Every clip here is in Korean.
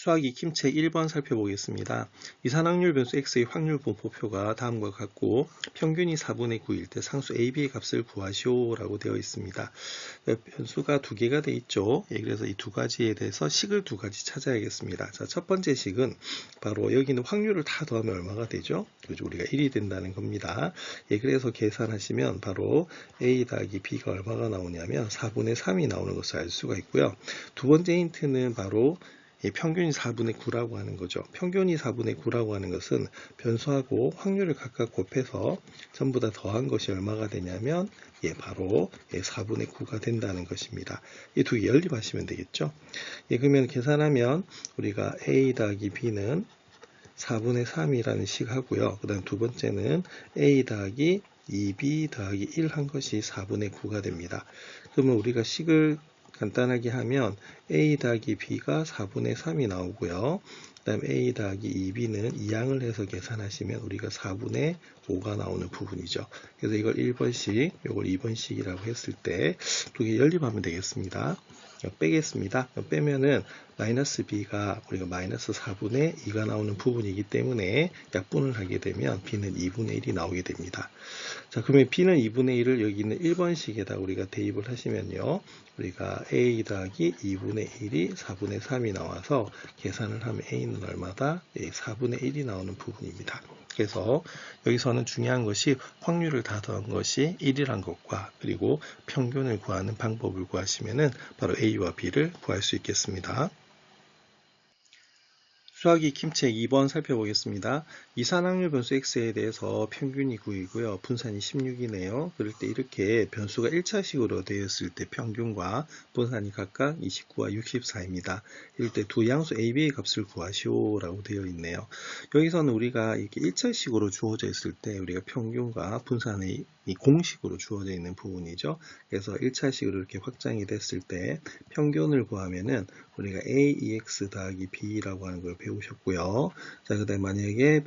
수학 익힘책 1번 살펴보겠습니다. 이산확률 변수 x의 확률 분포표가 다음과 같고 평균이 4분의 9일 때 상수 ab의 값을 구하시오 라고 되어 있습니다. 변수가 두 개가 되어 있죠. 그래서 이 두 가지에 대해서 식을 두 가지 찾아야겠습니다. 자, 첫 번째 식은 바로 여기는 확률을 다 더하면 얼마가 되죠? 그죠? 우리가 1이 된다는 겁니다. 그래서 계산하시면 바로 a 더하기 b가 얼마가 나오냐면 4분의 3이 나오는 것을 알 수가 있고요. 두 번째 힌트는 바로 평균이 4분의 9라고 하는 거죠. 평균이 4분의 9라고 하는 것은 변수하고 확률을 각각 곱해서 전부 다 더한 것이 얼마가 되냐면 바로 4분의 9가 된다는 것입니다. 이 두 개 연립하시면 되겠죠. 그러면 계산하면 우리가 a 더하기 b는 4분의 3이라는 식 하고요. 그 다음 두 번째는 a 더하기 2b 더하기 1 한 것이 4분의 9가 됩니다. 그러면 우리가 식을 간단하게 하면 a 더하기 b가 4분의 3이 나오고요. 그 다음 a 더하기 2b는 2양을 해서 계산하시면 우리가 4분의 5가 나오는 부분이죠. 그래서 이걸 1번씩, 이걸 2번씩이라고 했을 때 두 개 연립하면 되겠습니다. 빼겠습니다. 빼면은 마이너스 b가 우리가 마이너스 4분의 2가 나오는 부분이기 때문에 약분을 하게 되면 b는 2분의 1이 나오게 됩니다. 자, 그러면 b는 2분의 1을 여기 있는 1번식에다 우리가 대입을 하시면요. 우리가 a 더하기 2분의 1이 4분의 3이 나와서 계산을 하면 a는 얼마다? 4분의 1이 나오는 부분입니다. 그래서 여기서는 중요한 것이 확률을 다 더한 것이 1이란 것과 그리고 평균을 구하는 방법을 구하시면은 바로 A와 B를 구할 수 있겠습니다. 수학 익힘책 2번 살펴보겠습니다. 이산확률 변수 x에 대해서 평균이 9이고요. 분산이 16이네요. 그럴 때 이렇게 변수가 1차식으로 되었을 때 평균과 분산이 각각 29와 64입니다. 이럴 때 두 양수 a, b의 값을 구하시오 라고 되어 있네요. 여기서는 우리가 이렇게 1차식으로 주어져 있을 때 우리가 평균과 분산이 공식으로 주어져 있는 부분이죠. 그래서 1차식으로 이렇게 확장이 됐을 때 평균을 구하면은 우리가 aex 더하기 b라고 하는 걸 배우셨고요. 자, 그 다음에 만약에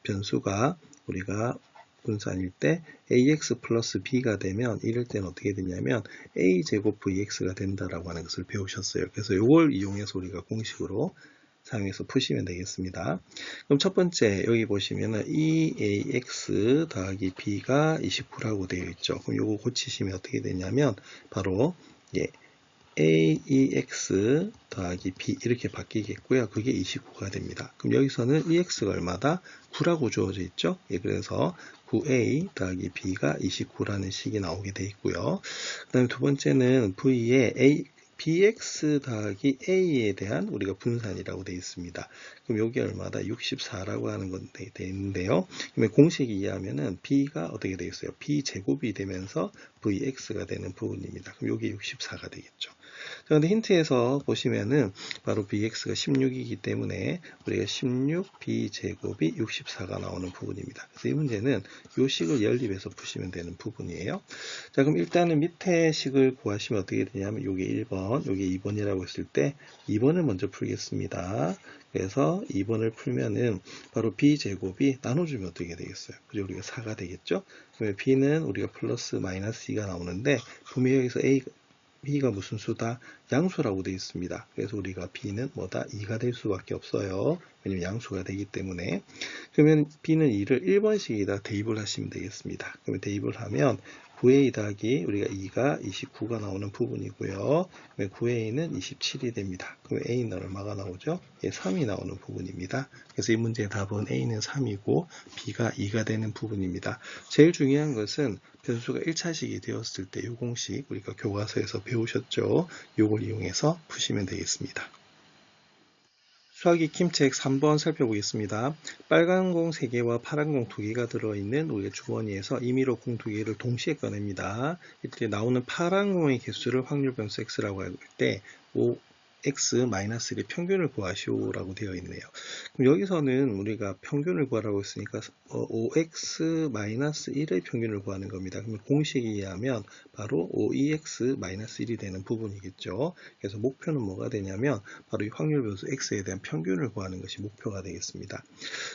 변수가 우리가 분산일 때 ax 플러스 b가 되면 이럴 때는 어떻게 되냐면 a제곱 vx가 된다라고 하는 것을 배우셨어요. 그래서 이걸 이용해서 우리가 공식으로 사용해서 푸시면 되겠습니다. 그럼 첫 번째 여기 보시면은 EAX 더하기 B가 29라고 되어 있죠. 그럼 요거 고치시면 어떻게 되냐면 바로 AEX 더하기 B 이렇게 바뀌겠고요. 그게 29가 됩니다. 그럼 여기서는 EX가 얼마다? 9라고 주어져 있죠. 그래서 9A 더하기 B가 29라는 식이 나오게 되어 있고요. 그 다음에 두 번째는 V에 bx 더하기 a에 대한 우리가 분산이라고 되어 있습니다. 그럼 여기 얼마다? 64라고 하는 건 되어 있는데요. 그러면 공식에 의하면은 b가 어떻게 되어 있어요? b제곱이 되면서 vx가 되는 부분입니다. 그럼 여기 64가 되겠죠. 그런데 힌트에서 보시면은 바로 bx가 16이기 때문에 우리가 16 b제곱이 64가 나오는 부분입니다. 그래서 이 문제는 이 식을 연립해서 푸시면 되는 부분이에요. 자, 그럼 일단은 밑에 식을 구하시면 어떻게 되냐면 요게 1번, 요게 2번이라고 했을 때 2번을 먼저 풀겠습니다. 그래서 2번을 풀면은 바로 b제곱이 나눠주면 어떻게 되겠어요? 그죠? 우리가 4가 되겠죠? 그러면 b는 우리가 플러스 마이너스 2가 나오는데 분명히 여기서 b가 무슨 수다? 양수라고 되어 있습니다. 그래서 우리가 b는 뭐다? 2가 될 수밖에 없어요. 왜냐면 양수가 되기 때문에. 그러면 b는 2를 1번씩에다 대입을 하시면 되겠습니다. 그러면 대입을 하면 9a 더하기 우리가 2가 29가 나오는 부분이고요. 9a는 27이 됩니다. 그럼 a는 얼마가 나오죠? 3이 나오는 부분입니다. 그래서 이 문제의 답은 a는 3이고 b가 2가 되는 부분입니다. 제일 중요한 것은 변수가 1차식이 되었을 때 이 공식 우리가 교과서에서 배우셨죠? 이걸 이용해서 푸시면 되겠습니다. 수학 익힘책 3번 살펴보겠습니다. 빨간 공 3개와 파란 공 2개가 들어있는 우리가 주머니에서 임의로 공 2개를 동시에 꺼냅니다. 이때 나오는 파란 공의 개수를 확률 변수 x라고 할 때 x-1의 평균을 구하시오 라고 되어 있네요. 그럼 여기서는 우리가 평균을 구하라고 했으니까 5x-1의 평균을 구하는 겁니다. 그럼 공식에 의하면 바로 5ex-1이 되는 부분이겠죠. 그래서 목표는 뭐가 되냐면 바로 이 확률 변수 x에 대한 평균을 구하는 것이 목표가 되겠습니다.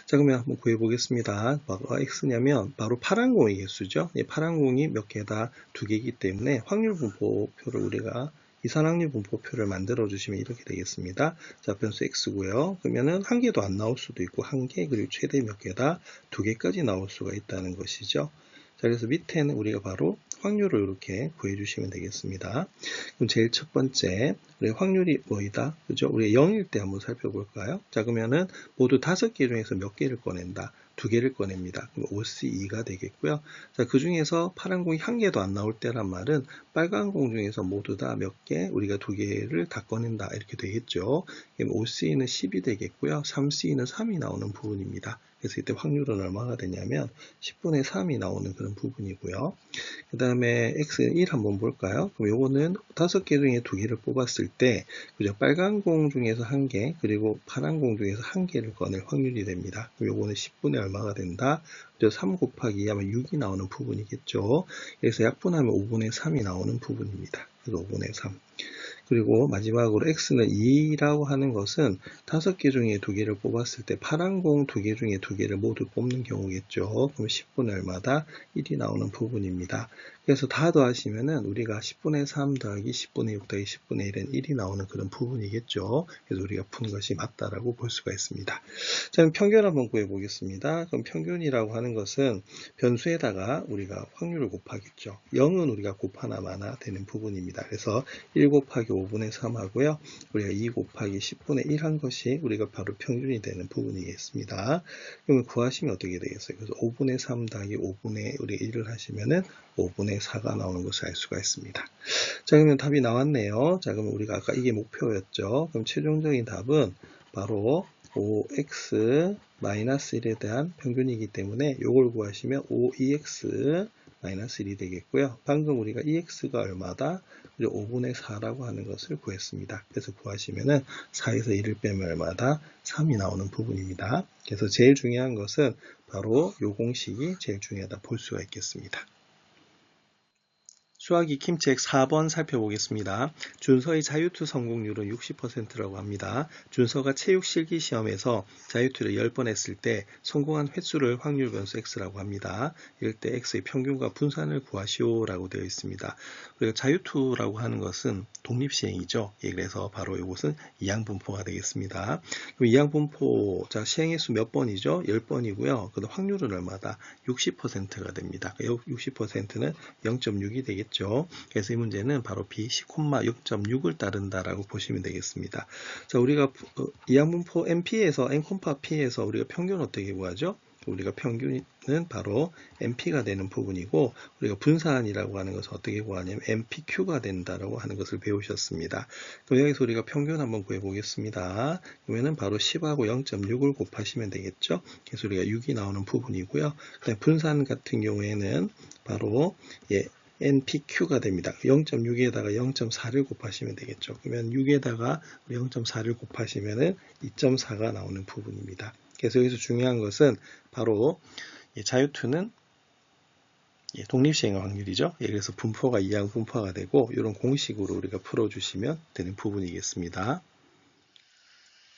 자, 그러면 한번 구해 보겠습니다. 뭐가 x냐면 바로 파란 공의 개수죠. 파란 공이 몇 개다? 2개이기 때문에 확률 분포표를 우리가 이산확률 분포표를 만들어 주시면 이렇게 되겠습니다. 자, 변수 x고요. 그러면은 한 개도 안 나올 수도 있고 한 개, 그리고 최대 몇 개다? 두 개까지 나올 수가 있다는 것이죠. 자, 그래서 밑에는 우리가 바로 확률을 이렇게 구해 주시면 되겠습니다. 그럼 제일 첫 번째, 우리 확률이 뭐이다? 그죠? 우리 0일 때 한번 살펴볼까요? 자, 그러면은 모두 5개 중에서 몇 개를 꺼낸다? 2개를 꺼냅니다. 그럼 OC2가 되겠고요. 자, 그 중에서 파란 공이 한 개도 안 나올 때란 말은 빨간 공 중에서 모두 다 몇 개? 우리가 2개를 다 꺼낸다. 이렇게 되겠죠. 그럼 OC는 10이 되겠고요. 3C는 3이 나오는 부분입니다. 그래서 이때 확률은 얼마가 되냐면 10분의 3이 나오는 그런 부분이고요. 그 다음에 X1 한번 볼까요? 그럼 요거는 5개 중에 2개를 뽑았을 때, 그죠? 빨간 공 중에서 1개, 그리고 파란 공 중에서 1개를 꺼낼 확률이 됩니다. 그럼 요거는 10분의 얼마가 된다? 그죠? 3 곱하기 2 하면 6이 나오는 부분이겠죠. 그래서 약분하면 5분의 3이 나오는 부분입니다. 그래서 5분의 3. 그리고 마지막으로 x는 2라고 하는 것은 5개 중에 2개를 뽑았을 때 파란 공 2개 중에 2개를 모두 뽑는 경우겠죠. 그럼 10분의 얼마다? 1이 나오는 부분입니다. 그래서 다 더하시면은 우리가 10분의 3 더하기 10분의 6 더하기 10분의 1은 1이 나오는 그런 부분이겠죠. 그래서 우리가 푼 것이 맞다라고 볼 수가 있습니다. 자, 그럼 평균 한번 구해 보겠습니다. 그럼 평균이라고 하는 것은 변수에다가 우리가 확률을 곱하겠죠. 0은 우리가 곱하나 마나 되는 부분입니다. 그래서 1 곱하기 5분의 3 하고요. 우리가 2 곱하기 10분의 1 한 것이 우리가 바로 평균이 되는 부분이겠습니다. 그러면 구하시면 어떻게 되겠어요? 그래서 5분의 3 더하기 5분의 우리 1을 하시면은 5분의 4가 나오는 것을 알 수가 있습니다. 자, 그러면 답이 나왔네요. 자, 그러면 우리가 아까 이게 목표였죠. 그럼 최종적인 답은 바로 5x-1에 대한 평균이기 때문에 이걸 구하시면 5EX 마이너스 1이 되겠고요. 방금 우리가 EX가 얼마다? 5분의 4라고 하는 것을 구했습니다. 그래서 구하시면은 4에서 1을 빼면 얼마다? 3이 나오는 부분입니다. 그래서 제일 중요한 것은 바로 이 공식이 제일 중요하다 볼 수가 있겠습니다. 수학이 킴책 4번 살펴보겠습니다. 준서의 자유투 성공률은 60%라고 합니다. 준서가 체육 실기 시험에서 자유투를 10번 했을 때 성공한 횟수를 확률 변수 x라고 합니다. 이럴 때 x의 평균과 분산을 구하시오라고 되어 있습니다. 우리가 자유투라고 하는 것은 독립시행이죠. 그래서 바로 이것은 이항분포가 되겠습니다. 그럼 이항분포, 자, 시행횟수 몇 번이죠? 10번이고요. 그다음 확률은 얼마다? 60%가 됩니다. 60%는 0.6이 되겠죠. 그래서 이 문제는 바로 B 10,0.6을 따른다라고 보시면 되겠습니다. 자, 우리가 이항분포 NP에서 N콤파-P에서 우리가 평균 어떻게 구하죠? 우리가 평균은 바로 NP가 되는 부분이고 우리가 분산이라고 하는 것을 어떻게 구하냐면 NPQ가 된다라고 하는 것을 배우셨습니다. 그럼 여기서 우리가 평균 한번 구해 보겠습니다. 그러면은 바로 10하고 0.6을 곱하시면 되겠죠. 그래서 우리가 6이 나오는 부분이고요. 그다음 분산 같은 경우에는 바로 NPQ가 됩니다. 0.6에다가 0.4를 곱하시면 되겠죠. 그러면 6에다가 0.4를 곱하시면은 2.4가 나오는 부분입니다. 그래서 여기서 중요한 것은 바로 자유투는 독립시행의 확률이죠. 그래서 분포가 이항 분포가 되고 이런 공식으로 우리가 풀어주시면 되는 부분이겠습니다.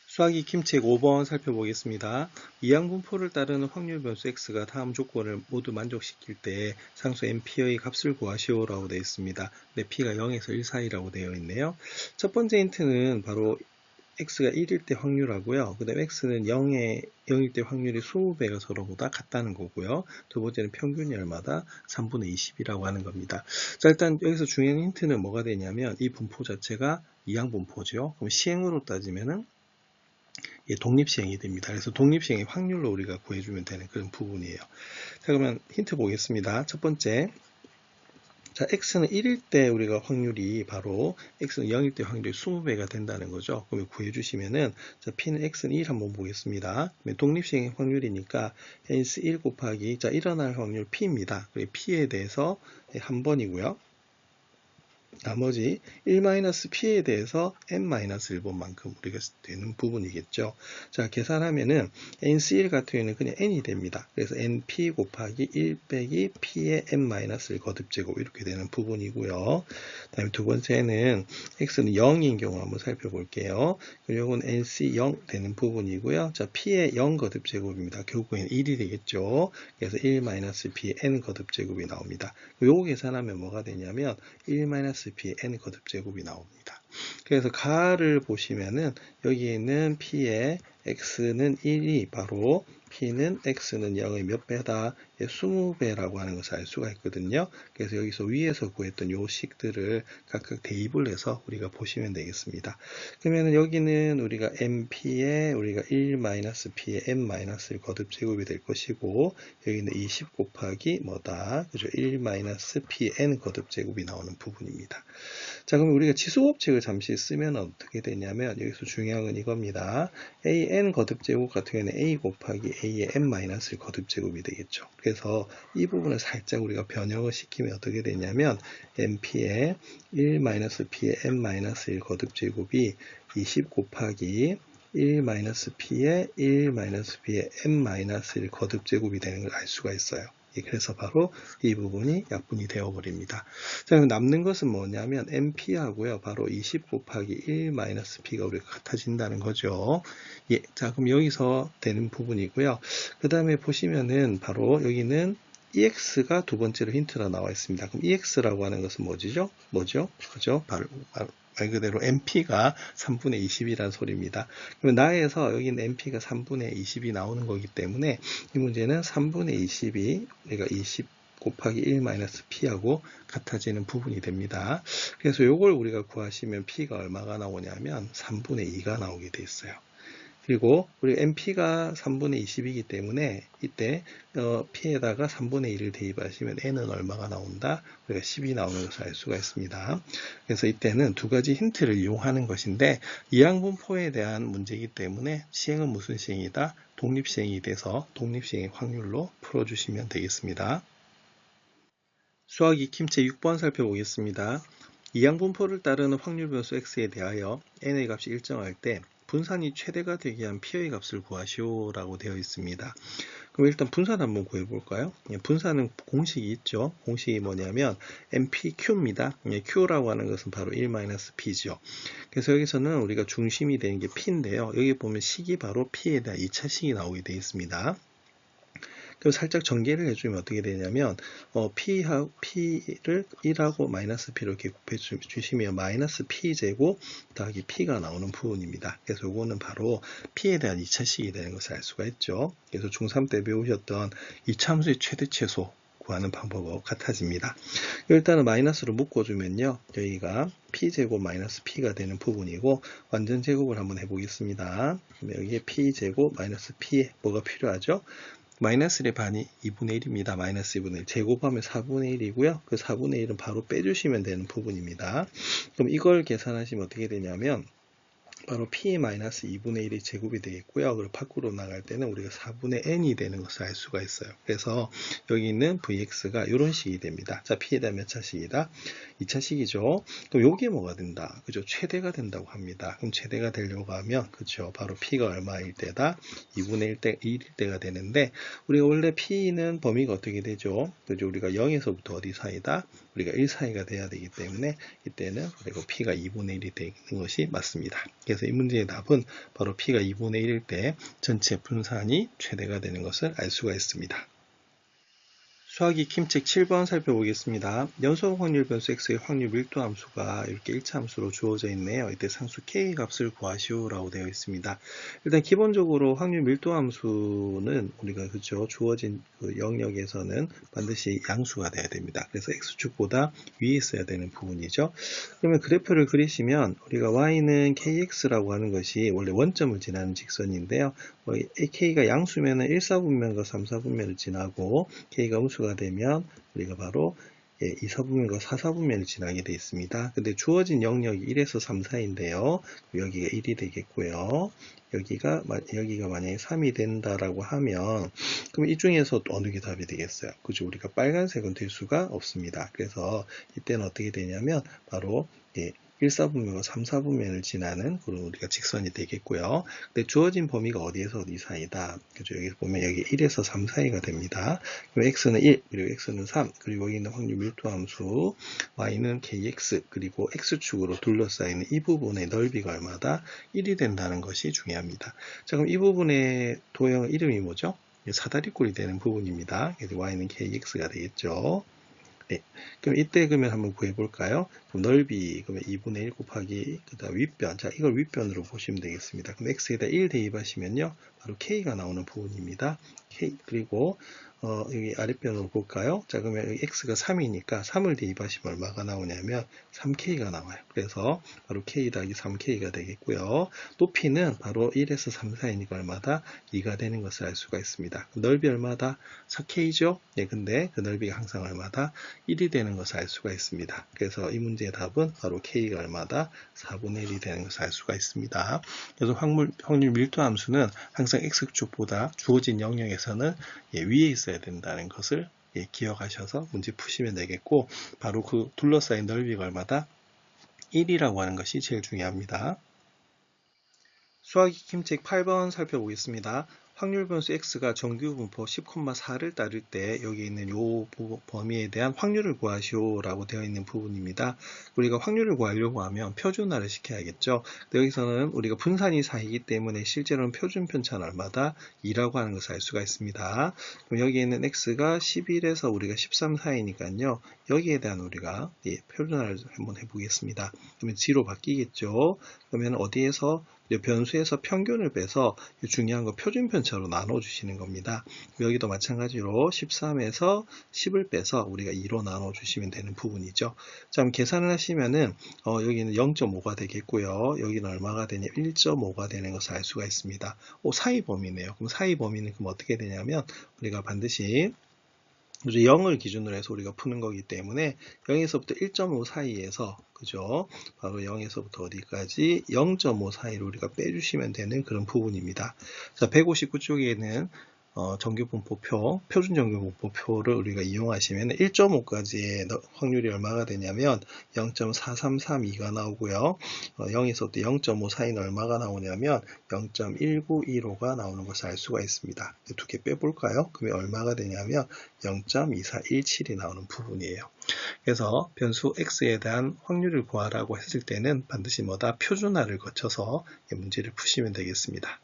수학이 킴책 5번 살펴보겠습니다. 이항분포를 따르는 확률 변수 x가 다음 조건을 모두 만족시킬 때 상수 np의 값을 구하시오라고 되어 있습니다. 네, p가 0에서 1 사이라고 되어 있네요. 첫 번째 힌트는 바로 x가 1일 때 확률하고요. 그 다음에 x는 0일 때 확률이 20배가 서로보다 같다는 거고요. 두 번째는 평균이 얼마다? 3분의 20이라고 하는 겁니다. 자, 일단 여기서 중요한 힌트는 뭐가 되냐면 이 분포 자체가 이항분포죠. 그럼 시행으로 따지면은 독립시행이 됩니다. 그래서 독립시행의 확률로 우리가 구해주면 되는 그런 부분이에요. 자, 그러면 힌트 보겠습니다. 첫 번째. 자, x는 1일 때 우리가 확률이 바로 x는 0일 때 확률이 20배가 된다는 거죠. 그러면 구해주시면은, 자, p는 x는 1 한번 보겠습니다. 독립시행의 확률이니까 hence 1 곱하기, 자, 일어날 확률 p입니다. 그리고 p에 대해서 한 번이고요. 나머지 1-p에 대해서 n-1번만큼 우리가 되는 부분이겠죠. 자, 계산하면은 nc1 같은 경우에는 그냥 n이 됩니다. 그래서 np 곱하기 1 빼기 p의 n-1 거듭제곱 이렇게 되는 부분이고요. 다음에 두 번째는 x는 0인 경우 한번 살펴볼게요. 그럼 이건 nc 0 되는 부분이고요. 자, p의 0 거듭제곱입니다. 결국에는 1이 되겠죠. 그래서 1-p의 n 거듭제곱이 나옵니다. 요거 계산하면 뭐가 되냐면 1- P의 n 거듭제곱이 나옵니다. 그래서 가를 보시면은 여기 있는 P의 x는 1이 바로 P는 x는 0의 몇 배다? 20배라고 하는 것을 알 수가 있거든요. 그래서 여기서 위에서 구했던 요 식들을 각각 대입을 해서 우리가 보시면 되겠습니다. 그러면 여기는 우리가 MP에 우리가 1-P의 n-1 거듭제곱이 될 것이고, 여기는 20 곱하기 뭐다? 그죠? 1-P의 n 거듭제곱이 나오는 부분입니다. 자, 그럼 우리가 지수법칙을 잠시 쓰면 어떻게 되냐면, 여기서 중요한 건 이겁니다. an 거듭제곱 같은 경우에는 a 곱하기 a의 n-1 거듭제곱이 되겠죠. 그래서 이 부분을 살짝 우리가 변형을 시키면 어떻게 되냐면, np의 1-p의 n-1 거듭제곱이 20 곱하기 1-p의 1-p의 n-1 거듭제곱이 되는 걸 알 수가 있어요. 그래서 바로 이 부분이 약분이 되어버립니다. 자, 그럼 남는 것은 뭐냐면 NP하고요. 바로 20 곱하기 1-P가 우리가 같아진다는 거죠. 예, 자, 그럼 여기서 되는 부분이고요. 그 다음에 보시면은 바로 여기는 EX가 두 번째로 힌트로 나와 있습니다. 그럼 EX라고 하는 것은 뭐죠? 그죠? 바로 말 그대로 NP가 3분의 20이라는 소리입니다. 그러면 나에서 여기는 NP가 3분의 20이 나오는 거기 때문에 이 문제는 3분의 20이 우리가 20 곱하기 1-P하고 같아지는 부분이 됩니다. 그래서 이걸 우리가 구하시면 P가 얼마가 나오냐면 3분의 2가 나오게 돼 있어요. 그리고 우리 NP가 3분의 20이기 때문에 이때 P에다가 3분의 1을 대입하시면 N은 얼마가 나온다? 우리가 10이 나오는 것을 알 수가 있습니다. 그래서 이때는 두 가지 힌트를 이용하는 것인데 이항분포에 대한 문제이기 때문에 시행은 무슨 시행이다? 독립시행이 돼서 독립시행의 확률로 풀어주시면 되겠습니다. 수학 익힘체 6번 살펴보겠습니다. 이항분포를 따르는 확률 변수 x에 대하여 n의 값이 일정할 때 분산이 최대가 되게 한 P의 값을 구하시오 라고 되어 있습니다. 그럼 일단 분산 한번 구해볼까요? 분산은 공식이 있죠. 공식이 뭐냐면 MPQ입니다. Q라고 하는 것은 바로 1-P죠. 그래서 여기서는 우리가 중심이 되는 게 P인데요. 여기 보면 식이 바로 P에 대한 2차식이 나오게 되어 있습니다. 그럼 살짝 전개를 해주면 어떻게 되냐면 P를 1하고 -P로 이렇게 곱해 주시면 -P제곱 더하기 P가 나오는 부분입니다. 그래서 이거는 바로 P에 대한 2차식이 되는 것을 알 수가 있죠. 그래서 중3 때 배우셨던 이차함수의 최대 최소 구하는 방법과 같아집니다. 일단은 마이너스로 묶어주면요. 여기가 P제곱 -P가 되는 부분이고 완전 제곱을 한번 해보겠습니다. 여기에 P제곱 -P에 뭐가 필요하죠? 마이너스 1의 반이 2분의 1입니다. 마이너스 2분의 1. 제곱하면 4분의 1이고요. 그 4분의 1은 바로 빼주시면 되는 부분입니다. 그럼 이걸 계산하시면 어떻게 되냐면 바로 P-2분의 1이 제곱이 되겠고요. 그리고 밖으로 나갈 때는 우리가 4분의 n이 되는 것을 알 수가 있어요. 그래서 여기 있는 Vx가 이런 식이 됩니다. 자, P에 대한 몇 차식이다? 2차식이죠. 그럼 이게 뭐가 된다? 그죠? 최대가 된다고 합니다. 그럼 최대가 되려고 하면, 그죠? 바로 P가 얼마일 때다? 2분의 1일 때가 되는데, 우리가 원래 P는 범위가 어떻게 되죠? 그죠? 우리가 0에서부터 어디 사이다? 우리가 1 사이가 돼야 되기 때문에, 이때는 그리고 P가 2분의 1이 되는 것이 맞습니다. 그래서 이 문제의 답은 바로 P가 2분의 1일 때 전체 분산이 최대가 되는 것을 알 수가 있습니다. 수학 익힘책 7번 살펴보겠습니다. 연속 확률 변수 x의 확률 밀도 함수가 이렇게 1차 함수로 주어져 있네요. 이때 상수 k 값을 구하시오 라고 되어 있습니다. 일단 기본적으로 확률 밀도 함수는 우리가 그죠 주어진 그 영역에서는 반드시 양수가 돼야 됩니다. 그래서 x축보다 위에 있어야 되는 부분이죠. 그러면 그래프를 그리시면 우리가 y는 kx라고 하는 것이 원래 원점을 지나는 직선인데요. k가 양수면은 1, 4분면과 3, 4분면을 지나고 k가 음수가 되면 우리가 바로 2, 4분면과 4, 4분면을 지나게 되어 있습니다. 근데 주어진 영역이 1에서 3 사이인데요. 여기가 1이 되겠고요. 여기가 만약에 3이 된다라고 하면 그럼 이 중에서 또 어느 게 답이 되겠어요? 그죠? 우리가 빨간색은 될 수가 없습니다. 그래서 이때는 어떻게 되냐면 바로 1, 4분면과 3, 4분면을 지나는 그런 우리가 직선이 되겠고요. 근데 주어진 범위가 어디에서 어디 사이다. 그죠? 여기 보면 여기 1에서 3 사이가 됩니다. 그럼 x는 1, 그리고 x는 3, 그리고 여기 있는 확률 밀도 함수, y는 kx, 그리고 x축으로 둘러싸이는 이 부분의 넓이가 얼마다? 1이 된다는 것이 중요합니다. 자, 그럼 이 부분의 도형 이름이 뭐죠? 사다리꼴이 되는 부분입니다. 그래서 y는 kx가 되겠죠. 네. 그럼 이때 그러면 한번 구해볼까요? 그럼 넓이, 그러면 2분의 1 곱하기, 그 다음 윗변. 자, 이걸 윗변으로 보시면 되겠습니다. 그럼 x에다 1 대입하시면요. 바로 k가 나오는 부분입니다. k. 그리고, 여기 아랫변으로 볼까요? 자, 그러면 여기 x가 3이니까 3을 대입하시면 얼마가 나오냐면 3k가 나와요. 그래서 바로 k 더하기 3k가 되겠고요. 높이는 바로 1에서 3 사이니까 얼마다? 2가 되는 것을 알 수가 있습니다. 넓이 얼마다? 4k죠? 네, 근데 그 넓이가 항상 얼마다? 1이 되는 것을 알 수가 있습니다. 그래서 이 문제의 답은 바로 k가 얼마다? 4분의 1이 되는 것을 알 수가 있습니다. 그래서 확률 밀도 함수는 항상 x축보다 주어진 영역에서는 위에 있어야 된다는 것을 기억하셔서 문제 푸시면 되겠고, 바로 그 둘러싸인 넓이가 얼마다? 1이라고 하는 것이 제일 중요합니다. 수학 익힘책 8번 살펴보겠습니다. 확률 변수 x가 정규 분포 10,4를 따를 때 여기 있는 요 범위에 대한 확률을 구하시오 라고 되어 있는 부분입니다. 우리가 확률을 구하려고 하면 표준화를 시켜야겠죠. 여기서는 우리가 분산이 4이기 때문에 실제로는 표준 편차는 얼마다? 2라고 하는 것을 알 수가 있습니다. 그럼 여기 있는 x가 11에서 우리가 13 사이니까요. 여기에 대한 우리가 표준화를 한번 해보겠습니다. 그러면 g로 바뀌겠죠. 그러면 어디에서 변수에서 평균을 빼서 중요한 거 표준 편차로 나눠주시는 겁니다. 여기도 마찬가지로 13에서 10을 빼서 우리가 2로 나눠주시면 되는 부분이죠. 자, 그럼 계산을 하시면은 여기는 0.5가 되겠고요. 여기는 얼마가 되냐? 1.5가 되는 것을 알 수가 있습니다. 사이 범위네요. 그럼 사이 범위는 그럼 어떻게 되냐면 우리가 반드시 0을 기준으로 해서 우리가 푸는 거기 때문에 0에서부터 1.5 사이에서 그죠? 바로 0에서부터 어디까지 0.5 사이로 우리가 빼주시면 되는 그런 부분입니다. 자, 159쪽에는 정규분포표, 표준 정규분포표를 우리가 이용하시면 1.5까지의 확률이 얼마가 되냐면 0.4332가 나오고요. 0에서부터 0.5 사이는 얼마가 나오냐면 0.1915가 나오는 것을 알 수가 있습니다. 두 개 빼볼까요? 그러면 얼마가 되냐면 0.2417이 나오는 부분이에요. 그래서 변수 x에 대한 확률을 구하라고 했을 때는 반드시 뭐다? 표준화를 거쳐서 문제를 푸시면 되겠습니다.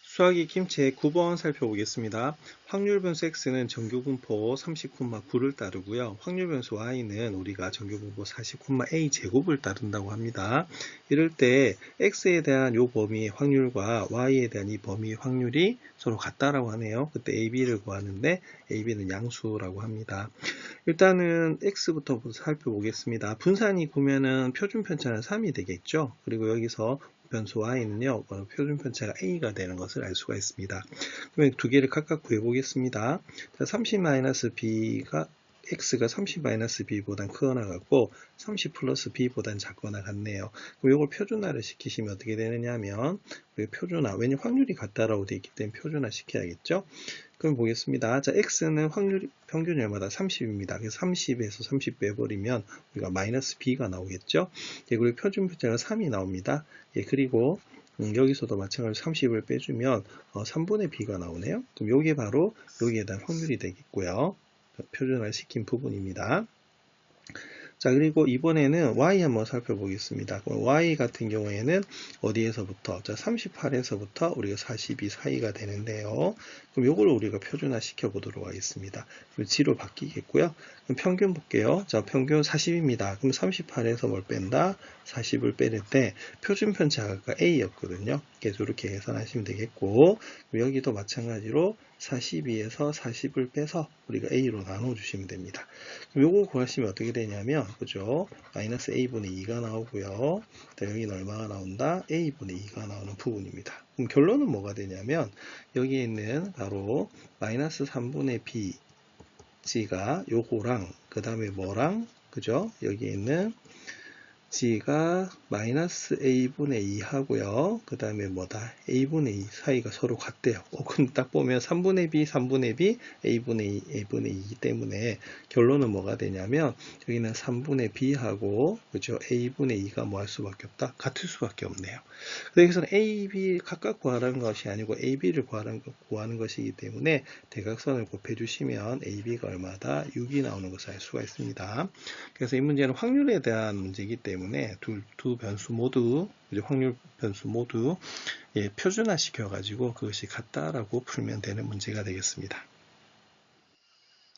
수학 익힘 제9번 살펴보겠습니다. 확률 변수 x는 정규분포 30,9를 따르고요. 확률 변수 y는 우리가 정규분포 40,a 제곱을 따른다고 합니다. 이럴 때 x에 대한 이 범위의 확률과 y에 대한 이 범위의 확률이 서로 같다라고 하네요. 그때 ab를 구하는데 ab는 양수라고 합니다. 일단은 x부터 살펴보겠습니다. 분산이 9면은 표준 편차는 3이 되겠죠. 그리고 여기서 변수 y는요, 표준 편차가 a가 되는 것을 알 수가 있습니다. 그러면 두 개를 각각 구해보겠습니다. 30-b가 x가 30-b보단 크거나 같고 30 플러스 b보단 작거나 같네요. 그럼 이걸 표준화를 시키시면 어떻게 되느냐 하면 표준화, 왜냐면 확률이 같다라고 되어 있기 때문에 표준화 시켜야겠죠. 그럼 보겠습니다. 자, x는 확률 평균이 얼마다? 30입니다. 그래서 30에서 30 빼버리면 우리가 마이너스 b가 나오겠죠. 그리고 표준 편차가 3이 나옵니다. 그리고 여기서도 마찬가지로 30을 빼주면 3분의 b가 나오네요. 그럼 이게 바로 여기에 대한 확률이 되겠고요. 표준화 시킨 부분입니다. 자, 그리고 이번에는 y 한번 살펴보겠습니다. y 같은 경우에는 어디에서부터? 자, 38에서부터 우리가 42 사이가 되는데요. 그럼 요걸 우리가 표준화 시켜 보도록 하겠습니다. 그럼 g로 바뀌겠고요. 그럼 평균 볼게요. 자, 평균 40입니다. 그럼 38에서 뭘 뺀다? 40을 빼낼 때 표준 편차가 아까 a였거든요. 그래서 이렇게 계산하시면 되겠고, 여기도 마찬가지로 42에서 40을 빼서 우리가 a로 나눠주시면 됩니다. 그럼 요거 구하시면 어떻게 되냐면, 그죠? 마이너스 a분의 2가 나오고요. 여기는 얼마가 나온다? a분의 2가 나오는 부분입니다. 그럼 결론은 뭐가 되냐면, 여기에 있는 바로 마이너스 3분의 b g가 요거랑, 그 다음에 뭐랑, 그죠? 여기에 있는 g가 마이너스 a분의 2 하고요. 그 다음에 뭐다? a분의 2 사이가 서로 같대요. 근데 딱 보면 3분의 b, 3분의 b, a분의 2, a분의 2 때문에 결론은 뭐가 되냐면 여기는 3분의 b하고 그죠? a분의 2가 뭐 할 수밖에 없다? 같을 수밖에 없네요. 여기서는 a, b 각각 구하라는 것이 아니고 ab를 구하는 것이기 때문에 대각선을 곱해주시면 ab가 얼마다? 6이 나오는 것을 알 수가 있습니다. 그래서 이 문제는 확률에 대한 문제이기 때문에 두 변수 모두, 확률 변수 모두 표준화 시켜가지고 그것이 같다라고 풀면 되는 문제가 되겠습니다.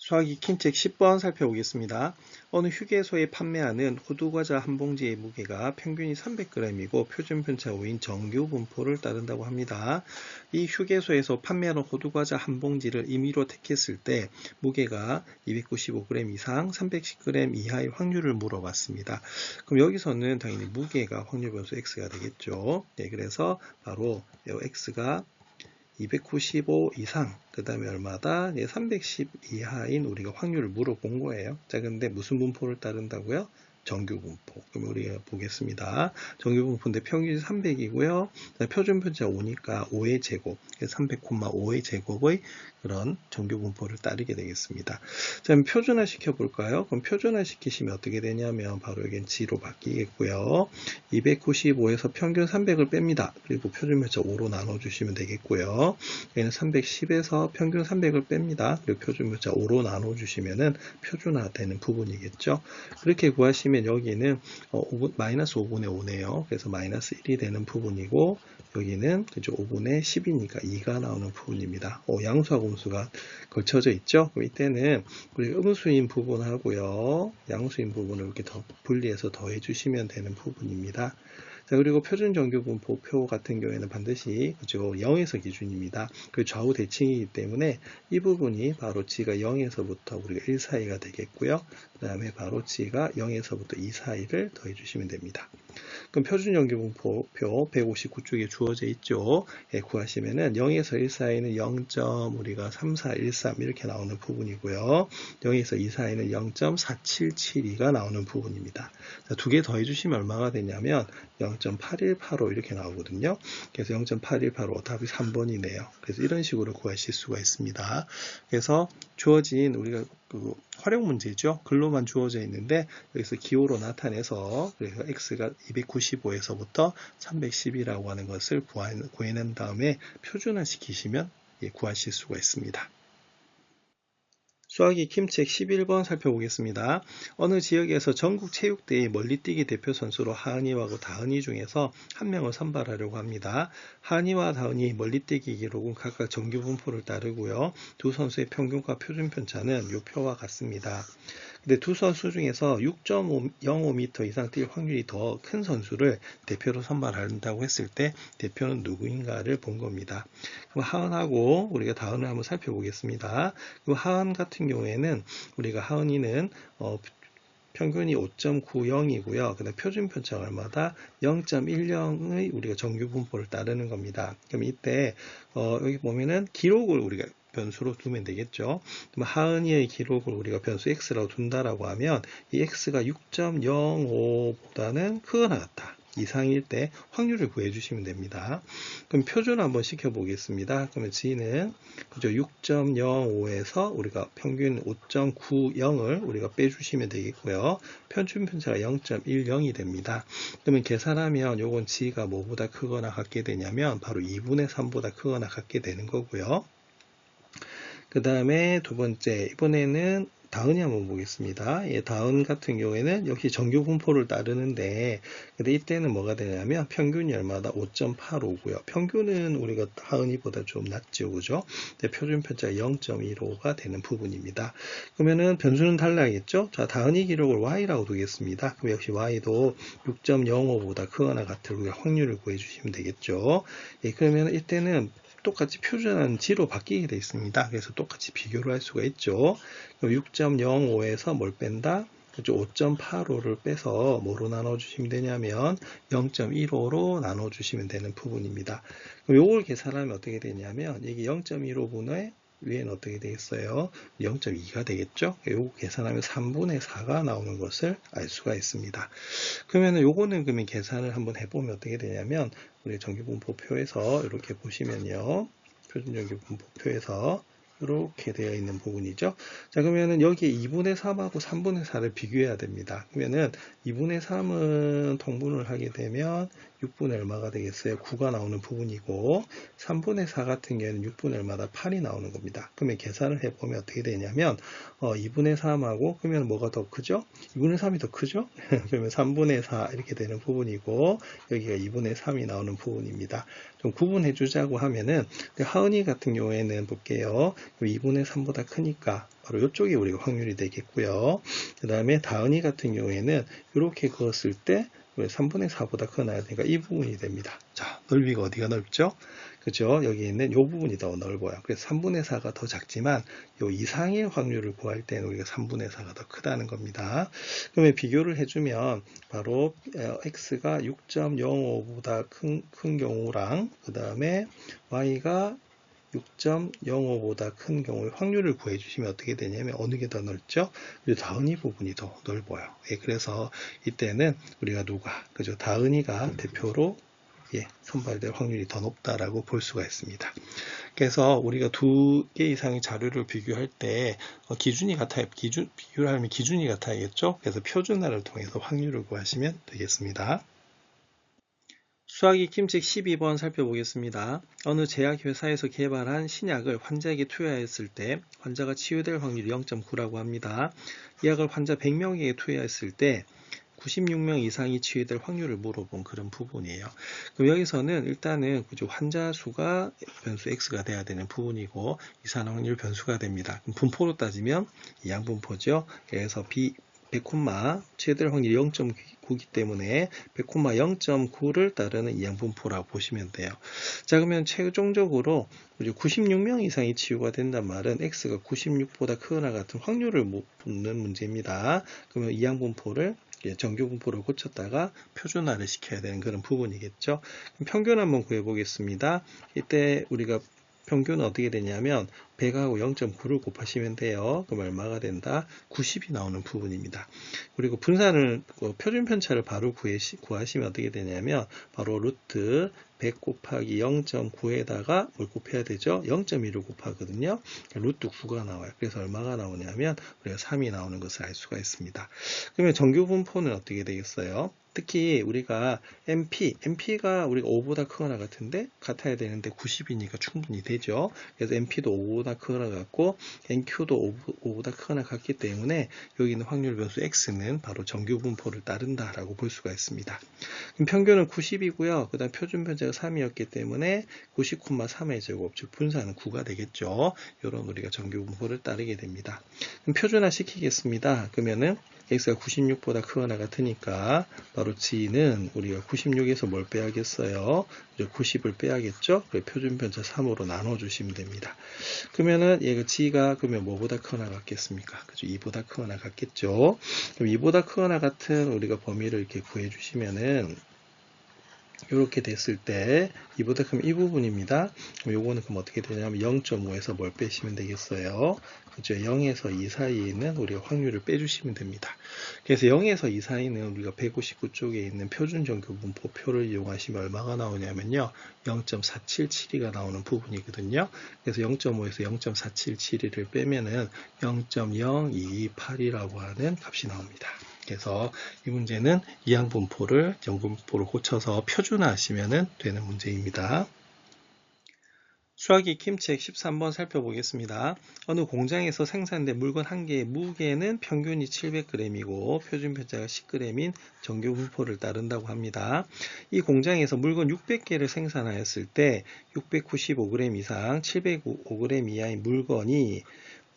수학이 킨책 10번 살펴보겠습니다. 어느 휴게소에 판매하는 호두과자 한 봉지의 무게가 평균이 300g이고 표준 편차 5인 정규 분포를 따른다고 합니다. 이 휴게소에서 판매하는 호두과자 한 봉지를 임의로 택했을 때 무게가 295g 이상, 310g 이하의 확률을 물어봤습니다. 그럼 여기서는 당연히 무게가 확률 변수 x가 되겠죠. 네, 그래서 바로 x가 295 이상, 그 다음에 얼마다? 310 이하인 우리가 확률을 물어본 거예요. 자, 근데 무슨 분포를 따른다고요? 정규 분포. 그럼 우리가 보겠습니다. 정규 분포인데 평균이 300이고요. 표준 편차 5니까 5의 제곱, 300,5의 제곱의 그런 정규 분포를 따르게 되겠습니다. 자, 그럼 표준화 시켜볼까요? 그럼 표준화 시키시면 어떻게 되냐면 바로 여기는 G로 바뀌겠고요. 295에서 평균 300을 뺍니다. 그리고 표준 편차 5로 나눠주시면 되겠고요. 여기는 310에서 평균 300을 뺍니다. 그리고 표준 편차 5로 나눠주시면은 표준화되는 부분이겠죠. 그렇게 구하시면 여기는 마이너스 5분의 5네요. 그래서 마이너스 1이 되는 부분이고 여기는 그죠 5분의 10이니까 2가 나오는 부분입니다. 양수하고 음수가 걸쳐져 있죠. 그럼 이때는 우리 음수인 부분하고요 양수인 부분을 이렇게 더 분리해서 더해 주시면 되는 부분입니다. 자, 그리고 표준 정규 분포표 같은 경우에는 반드시 그죠 0에서 기준입니다. 그 좌우 대칭이기 때문에 이 부분이 바로 G가 0에서부터 우리가 1 사이가 되겠고요. 그 다음에 바로 G가 0에서부터 2 사이를 더해 주시면 됩니다. 그럼 표준 정규 분포표 159쪽에 주어져 있죠. 예, 구하시면은 0에서 1 사이는 0. 우리가 3413 이렇게 나오는 부분이고요. 0에서 2 사이는 0.4772가 나오는 부분입니다. 두 개 더해 주시면 얼마가 되냐면 0.8185 이렇게 나오거든요. 그래서 0.8185 답이 3번이네요. 그래서 이런 식으로 구하실 수가 있습니다. 그래서 주어진 우리가 그 활용 문제죠. 글로만 주어져 있는데 여기서 기호로 나타내서 그래서 x가 295에서부터 310이라고 하는 것을 구해낸 다음에 표준화 시키시면 구하실 수가 있습니다. 수학이 킴책 11번 살펴보겠습니다. 어느 지역에서 전국 체육대회 멀리뛰기 대표 선수로 하은이하고 다은이 중에서 한 명을 선발하려고 합니다. 하은이와 다은이 멀리뛰기 기록은 각각 정규 분포를 따르고요. 두 선수의 평균과 표준 편차는 이 표와 같습니다. 근데 두 선수 중에서 6.05m 이상 뛸 확률이 더 큰 선수를 대표로 선발한다고 했을 때 대표는 누구인가를 본 겁니다. 그럼 하은하고 우리가 다은을 한번 살펴보겠습니다. 그럼 하은 같은 경우에는 우리가 하은이는 평균이 5.90이고요. 그다음 표준 편차가 얼마다 0.10의 우리가 정규 분포를 따르는 겁니다. 그럼 이때 여기 보면은 기록을 우리가 변수로 두면 되겠죠. 하은이의 기록을 우리가 변수 x라고 둔다라고 하면 이 x가 6.05보다는 크거나 같다. 이상일 때 확률을 구해 주시면 됩니다. 그럼 표준 한번 시켜 보겠습니다. 그러면 G는 그죠 6.05에서 우리가 평균 5.90을 우리가 빼주시면 되겠고요. 표준 편차가 0.10이 됩니다. 그러면 계산하면 요건 G가 뭐보다 크거나 같게 되냐면 바로 2분의 3보다 크거나 같게 되는 거고요. 그 다음에 두 번째, 이번에는 다은이 한번 보겠습니다. 예, 다은 같은 경우에는 역시 정규 분포를 따르는데, 근데 이때는 뭐가 되냐면 평균이 얼마다 5.85고요. 평균은 우리가 하은이보다 좀 낮죠, 그죠? 표준 편차가 0.15가 되는 부분입니다. 그러면은 변수는 달라야겠죠? 자, 다은이 기록을 y라고 두겠습니다. 그럼 역시 y도 6.05보다 크거나 같을 우리가 확률을 구해주시면 되겠죠? 예, 그러면 이때는 똑같이 표준한 G로 바뀌게 되어 있습니다. 그래서 똑같이 비교를 할 수가 있죠. 6.05에서 뭘 뺀다? 5.85를 빼서 뭐로 나눠주시면 되냐면 0.15로 나눠주시면 되는 부분입니다. 그럼 이걸 계산하면 어떻게 되냐면 이게 0.15분의 위에는 어떻게 되겠어요? 0.2가 되겠죠? 요거 계산하면 3분의 4가 나오는 것을 알 수가 있습니다. 그러면 요거는 그러면 계산을 한번 해보면 어떻게 되냐면 우리 정규분포표에서 이렇게 보시면요. 표준정규분포표에서 이렇게 되어 있는 부분이죠. 자, 그러면은 여기에 2분의 3하고 3분의 4를 비교해야 됩니다. 그러면은 2분의 3은 통분을 하게 되면 6분의 얼마가 되겠어요? 9가 나오는 부분이고 3분의 4 같은 경우에는 6분의 얼마다 8이 나오는 겁니다. 그러면 계산을 해보면 어떻게 되냐면 2분의 3하고 그러면 뭐가 더 크죠? 2분의 3이 더 크죠? 그러면 3분의 4 이렇게 되는 부분이고 여기가 2분의 3이 나오는 부분입니다. 좀 구분해 주자고 하면은 하은이 같은 경우에는 볼게요. 2분의 3보다 크니까 바로 이쪽이 우리가 확률이 되겠고요. 그 다음에 다은이 같은 경우에는 이렇게 그었을 때 3분의 4보다 커나야 되니까 이 부분이 됩니다. 자, 넓이가 어디가 넓죠? 그죠? 여기 있는 이 부분이 더 넓어요. 그래서 3분의 4가 더 작지만 이 이상의 확률을 구할 때는 우리가 3분의 4가 더 크다는 겁니다. 그러면 비교를 해주면 바로 x가 6.05보다 큰 경우랑 그 다음에 y가 6.05보다 큰 경우의 확률을 구해주시면 어떻게 되냐면 어느 게 더 넓죠? 다은이 부분이 더 넓어요. 예, 그래서 이때는 우리가 그죠? 다은이가 대표로 선발될 확률이 더 높다라고 볼 수가 있습니다. 그래서 우리가 2개 이상의 자료를 비교할 때 기준이 같아요. 비교를 하면 기준이 같아야겠죠? 그래서 표준화를 통해서 확률을 구하시면 되겠습니다. 수학이 김책 12번 살펴보겠습니다. 어느 제약회사에서 개발한 신약을 환자에게 투여했을 때 환자가 치유될 확률이 0.9라고 합니다. 이 약을 환자 100명에게 투여했을 때 96명 이상이 치유될 확률을 물어본 그런 부분이에요. 그럼 여기서는 일단은 환자 수가 변수 x가 돼야 되는 부분이고 이산 확률 변수가 됩니다. 그럼 분포로 따지면 양분포죠. 그래서 100, 치유될 확률이 0.9이기 때문에 100, 0.9를 따르는 이양분포라고 보시면 돼요. 자, 그러면 최종적으로 96명 이상이 치유가 된단 말은 x가 96보다 크거나 같은 확률을 묻는 문제입니다. 그러면 이양분포를 정규분포를 고쳤다가 표준화를 시켜야 되는 그런 부분이겠죠. 평균 한번 구해보겠습니다. 이때 우리가 평균은 어떻게 되냐면 100하고 0.9를 곱하시면 돼요. 그럼 얼마가 된다? 90이 나오는 부분입니다. 그리고 분산을 표준 편차를 바로 구하시면 어떻게 되냐면 바로 루트 100 곱하기 0.9에다가 뭘 곱해야 되죠? 0.1을 곱하거든요. 루트 9가 나와요. 그래서 얼마가 나오냐면 우리가 3이 나오는 것을 알 수가 있습니다. 그러면 정규 분포는 어떻게 되겠어요? 특히 우리가 MP가 우리가 5보다 크거나 같아야 되는데 90이니까 충분히 되죠. 그래서 MP도 5보다 크거나 같고 NQ도 5보다 크거나 같기 때문에 여기 있는 확률 변수 X는 바로 정규 분포를 따른다라고 볼 수가 있습니다. 그럼 평균은 90이고요. 그 다음 표준 편차가 3이었기 때문에 90,3의 제곱, 즉 분산은 9가 되겠죠. 이런 우리가 정규 분포를 따르게 됩니다. 그럼 표준화 시키겠습니다. 그러면은 x가 96보다 크거나 같으니까 바로 g는 우리가 96에서 뭘 빼야겠어요? 90을 빼야겠죠? 표준 편차 3으로 나눠주시면 됩니다. 그러면은 얘가 g가 그러면 뭐보다 크거나 같겠습니까? 그죠? 2보다 크거나 같겠죠? 그럼 2보다 크거나 같은 우리가 범위를 이렇게 구해주시면은 이렇게 됐을 때 2보다 크면 이 부분입니다. 요거는 그럼 어떻게 되냐면 0.5에서 뭘 빼시면 되겠어요? 그죠? 0에서 2 사이에 있는 우리가 확률을 빼주시면 됩니다. 그래서 0에서 2 사이는 우리가 159쪽에 있는 표준 정규 분포표를 이용하시면 얼마가 나오냐면요. 0.477이 나오는 부분이거든요. 그래서 0.5에서 0.477을 빼면은 0.0228이라고 하는 값이 나옵니다. 그래서 이 문제는 이항분포를 정분포로 고쳐서 표준화하시면 되는 문제입니다. 수학이 김책 13번 살펴보겠습니다. 어느 공장에서 생산된 물건 한 개의 무게는 평균이 700g이고 표준 편차가 10g인 정규 분포를 따른다고 합니다. 이 공장에서 물건 600개를 생산하였을 때 695g 이상 705g 이하의 물건이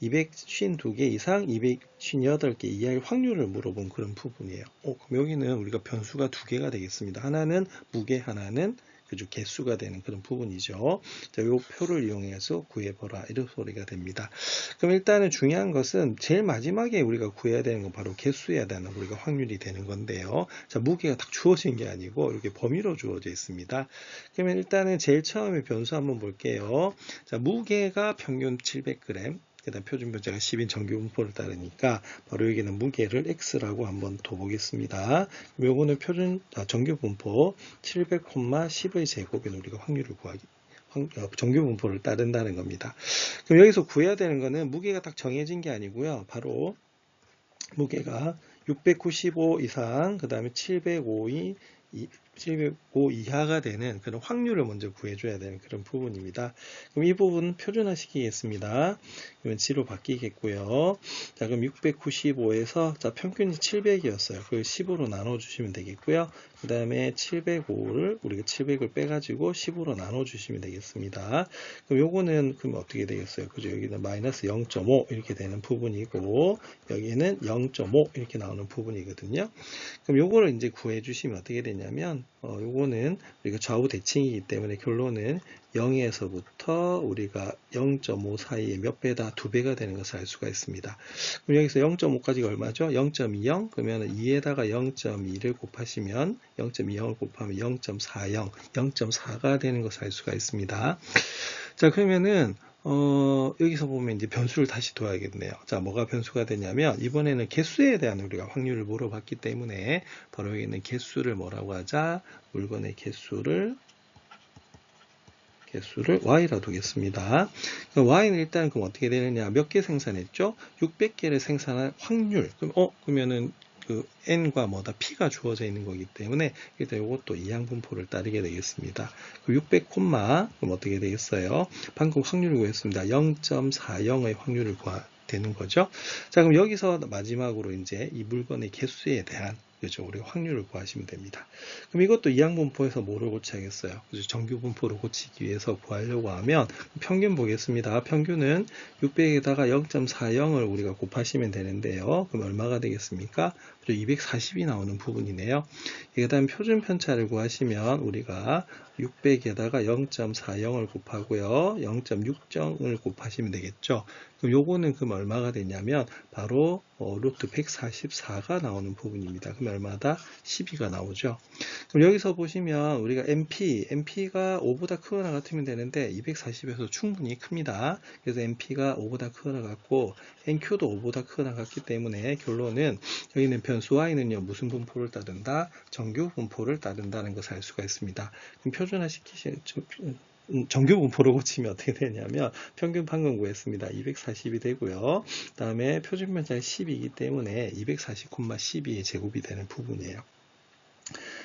252개 이상 258개 이하의 확률을 물어본 그런 부분이에요. 그럼 여기는 우리가 변수가 두 개가 되겠습니다. 하나는 무게, 하나는 개수가 되는 그런 부분이죠. 자, 요 표를 이용해서 구해보라 이런 소리가 됩니다. 그럼 일단은 중요한 것은 제일 마지막에 우리가 구해야 되는 건 바로 개수여야 되는 우리가 확률이 되는 건데요. 자, 무게가 딱 주어진 게 아니고 이렇게 범위로 주어져 있습니다. 그러면 일단은 제일 처음에 변수 한번 볼게요. 자, 무게가 평균 700g. 그다음 표준 편차가 10인 정규 분포를 따르니까 바로 여기는 무게를 x라고 한번 둬보겠습니다. 요거는 정규 분포 700,10의 제곱인 우리가 확률을 구하기 정규 분포를 따른다는 겁니다. 그럼 여기서 구해야 되는 거는 무게가 딱 정해진 게 아니고요. 바로 무게가 695 이상 그 다음에 705이 705 이하가 되는 그런 확률을 먼저 구해줘야 되는 그런 부분입니다. 그럼 이 부분 표준화 시키겠습니다. 그러면 G로 바뀌겠고요. 자, 그럼 695에서 자, 평균이 700이었어요. 그걸 10으로 나눠주시면 되겠고요. 그 다음에 705를 우리가 700을 빼가지고 10으로 나눠주시면 되겠습니다. 그럼 요거는 그럼 어떻게 되겠어요? 그죠? 여기는 마이너스 0.5 이렇게 되는 부분이고 여기는 0.5 이렇게 나오는 부분이거든요. 그럼 요거를 이제 구해주시면 어떻게 되냐면 요거는 우리가 좌우 대칭이기 때문에 결론은 0에서부터 우리가 0.5 사이에 몇 배다? 2배가 되는 것을 알 수가 있습니다. 그럼 여기서 0.5까지가 얼마죠? 0.20 그러면 2에다가 0.2를 곱하시면 0.20을 곱하면 0.40 0.4가 되는 것을 알 수가 있습니다. 자, 그러면은 여기서 보면 이제 변수를 다시 둬야겠네요. 자, 뭐가 변수가 되냐면 이번에는 개수에 대한 우리가 확률을 물어봤기 때문에 바로 여기 있는 개수를 뭐라고 하자? 물건의 개수를 y라 두겠습니다. y는 일단 그럼 어떻게 되느냐? 몇 개 생산했죠? 600개를 생산할 확률. 그러면은 그 n과 뭐다 p가 주어져 있는 거기 때문에 일단 이것도 이항분포를 따르게 되겠습니다. 600 콤마 그럼 어떻게 되겠어요? 방금 확률을 구했습니다. 0.40의 확률을 되는 거죠. 자, 그럼 여기서 마지막으로 이제 이 물건의 개수에 대한 그렇죠. 우리가 확률을 구하시면 됩니다. 그럼 이것도 이항분포에서 뭐를 고쳐야겠어요? 그렇죠. 정규분포를 고치기 위해서 구하려고 하면 평균 보겠습니다. 평균은 600에다가 0.40을 우리가 곱하시면 되는데요. 그럼 얼마가 되겠습니까? 240이 나오는 부분이네요. 그 다음 표준 편차를 구하시면 우리가 600에다가 0.40을 곱하고요. 0.60을 곱하시면 되겠죠. 그럼 요거는 그럼 얼마가 되냐면 바로 루트 144가 나오는 부분입니다. 그럼 얼마다? 12가 나오죠. 그럼 여기서 보시면 우리가 MP가 5보다 크거나 같으면 되는데 240에서 충분히 큽니다. 그래서 MP가 5보다 크거나 같고 NQ도 5보다 크거나 같기 때문에 결론은 여기는 변수 Y는요 무슨 분포를 따른다? 정규 분포를 따른다는 것을 알 수가 있습니다. 그럼 표준화 정규 분포로 고치면 어떻게 되냐면 평균 방금 구했습니다. 240이 되고요. 그 다음에 표준 편차가 10이기 때문에 240,12의 제곱이 되는 부분이에요.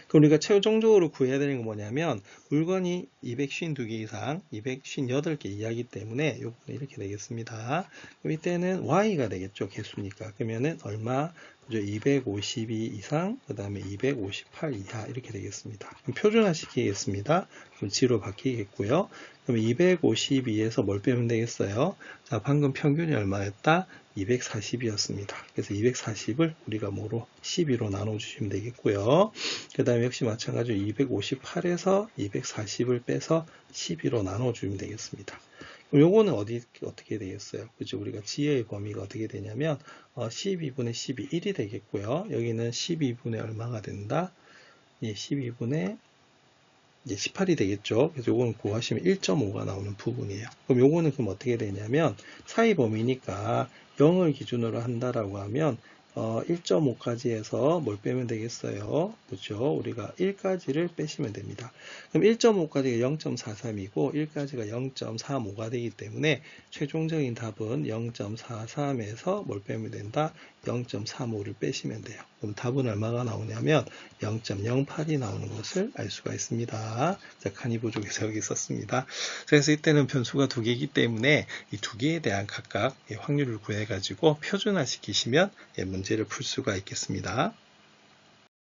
그럼 우리가 최종적으로 구해야 되는 건 뭐냐면 물건이 252개 이상 258개 이하이기 때문에 요거는 이렇게 되겠습니다. 그럼 이때는 y가 되겠죠. 개수니까. 그러면은 얼마? 252 이상 그 다음에 258 이하 이렇게 되겠습니다. 그럼 표준화 시키겠습니다. 그럼 G로 바뀌겠고요. 그럼 252에서 뭘 빼면 되겠어요? 자, 방금 평균이 얼마였다? 240이었습니다. 그래서 240을 우리가 뭐로 12로 나눠주시면 되겠고요. 그 다음에 역시 마찬가지로 258에서 240을 빼서 12로 나눠주면 되겠습니다. 그럼 요거는 어떻게 되겠어요? 그죠? 우리가 G의 범위가 어떻게 되냐면 12분의 12, 1이 되겠고요. 여기는 12분의 얼마가 된다? 예, 12분의 18이 되겠죠. 그래서 요거는 구하시면 1.5가 나오는 부분이에요. 그럼 요거는 그럼 어떻게 되냐면 사이 범위니까 0을 기준으로 한다라고 하면 1.5까지 해서 뭘 빼면 되겠어요? 그렇죠? 우리가 1까지를 빼시면 됩니다. 그럼 1.5까지가 0.43이고 1까지가 0.35가 되기 때문에 최종적인 답은 0.43에서 뭘 빼면 된다? 0.35를 빼시면 돼요. 그럼 답은 얼마가 나오냐면 0.08이 나오는 것을 알 수가 있습니다. 자, 칸이 부족해서 여기 썼습니다. 그래서 이때는 변수가 두 개이기 때문에 이 두 개에 대한 각각 확률을 구해가지고 표준화 시키시면 문제를 풀 수가 있겠습니다.